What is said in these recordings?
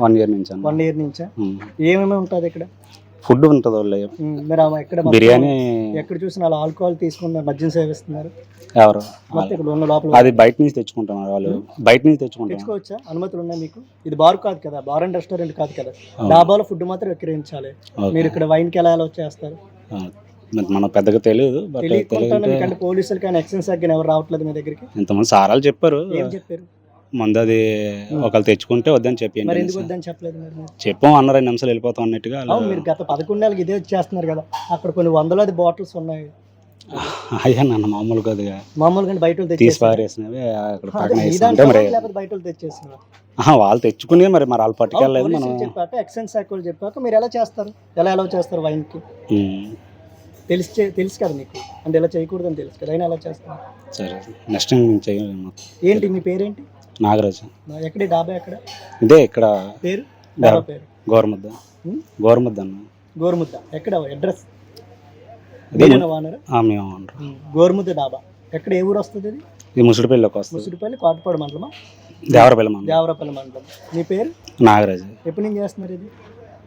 1 year నుంచి అన్న. 1 year నుంచా? ఏమేమి ఉంటుంది ఇక్కడ? ఫుడ్ ఉంటుంది వాళ్ళు. మీరు ఎక్కడ బిర్యానీ ఎక్కడ చూసినా అలా ఆల్కహాల్ తీసుకున్న మద్యం సేవిస్తున్నారు ఎవరు మొత్తం ఇక్కడ ఉన్న లోపల? అది బయట నుంచి తెచ్చుకుంటున్నారు వాళ్ళు. బయట నుంచి తెచ్చుకుంటారు. తెచ్చుకోవచ్చా? అనుమతులు ఉన్నాయి మీకు? ఇది బార్ కాదు కదా, బార్ అండ్ రెస్టారెంట్ కాదు కదా, డాబాలో ఫుడ్ మాత్రం విక్రయించాలి. మీరు ఇక్కడ వైన్కి ఎలా అలౌ చేస్తారు? మనకు పెద్దగా తెలియదు. తెలియకుండా పోలీసులు కానీ ఎక్సైజ్ శాఖ కానీ ఎవరు రావట్లేదు మీ దగ్గరికి? ఇంతమంది సారాలు చెప్పారు. ఏం చెప్పారు? ముందు అది ఒకళ్ళు తెచ్చుకుంటే వద్దని చెప్పి మరి ఎందుకు వద్దని చెప్పలేదు? మరి చెప్పాం అన్న 2 నిమిషాలు వెళ్ళిపోతాం అన్నట్టుగా. మీరు గత 11 నెలలకు ఇదే చేస్తున్నారు కదా, అక్కడ కొన్ని వందలాది బాటిల్స్ ఉన్నాయి. అయ్యా నన్ను మామూలుగా మామూలుగా బయట తీసి పారేసినవి అక్కడ బయట తెచ్చేస్తున్నారు. వాళ్ళు తెచ్చుకునే మరి వాళ్ళు పట్టుకెళ్ళలేదు. మనం చెప్పాక ఎక్సైజ్ శాఖ వాళ్ళు చెప్పాక మీరు ఎలా చేస్తారు? ఎలా అలౌ చేస్తారు వైన్కి? తెలుసు కదా మీకు, అంటే ఎలా చేయకూడదని తెలుసు కదా, అయినా ఎలా చేస్తారు? సరే నెక్స్ట్ చేయలేము. ఏంటి మీ పేరేంటి? నాగరాజు. ఎక్కడి డాబా ఎక్కడ? ఇదే ఇక్కడ పేరు? డాబా పేరు గోరుముద్ద. గోరుముద్ద అన్న. గోరుముద్ద ఎక్కడ? అడ్రస్? గోరుముద్ద డాబా ఎక్కడ? ఏ ఊరు వస్తుంది ఇది? ఇది ముసుడిపల్లిలోకి వస్తుంది. ముసుడిపల్లి కోటపాడు మండలమా? దేవరపల్లి మండలం. దేవరపల్లి మండలం. మీ పేరు? నాగరాజు. ఎప్పటి నుంచి చేస్తున్నారు ఇది?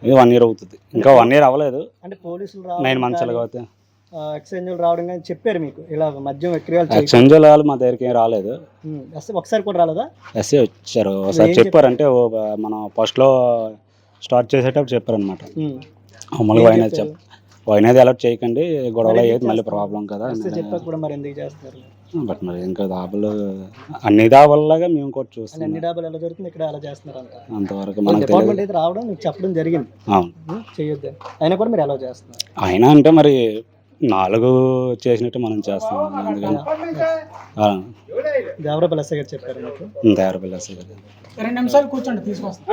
ఇది 1 year అవుతుంది. ఇంకా 1 year అవ్వలేదు. అంటే పోలీసులు 9 months అవుతుంది. ఎక్సైజ్ రావడం కానీ చెప్పారు మీకు ఇలా మద్యం విక్రయాలు? ఎక్సైజ్ వాళ్ళు మా దగ్గరికి ఏం రాలేదు. ఒకసారి కూడా రాలేదా? ఎస్ఏ వచ్చారు ఒకసారి చెప్పారంటే మనం ఫస్ట్లో స్టార్ట్ చేసేటప్పుడు చెప్పారనమాట. మామూలుగా వైన్ అయితే అలర్ట్ చేయకండి, గొడవలు అయ్యేది మళ్ళీ ప్రాబ్లం కదా. చెప్పాక కూడా మరి ఎందుకు చేస్తున్నారు? బట్ మరి ఇంకా దాబాలు అన్ని దాబాలలాగా మేము కూడా చూస్తాం. అన్ని డాబాలు ఎలా జరుగుతుంది, ఇక్కడ ఎలా చేస్తున్నారు అంతవరకు మనకు డిపార్ట్మెంట్ అయితే రావడం మీకు చెప్పడం జరిగింది. చేయొద్దు అయినా కూడా మీరు ఎలా చేస్తున్నారు? అయినా అంటే మరి 4 చేసినట్టు మనం చేస్తాం. అందుకని దేవరపల్లి ఎస్ఐ గారు చెప్పారు మీకు? దేవరపల్లి ఎస్ఐ గారు 2 నిమిషాలు కూర్చోండి తీసుకొస్తాం.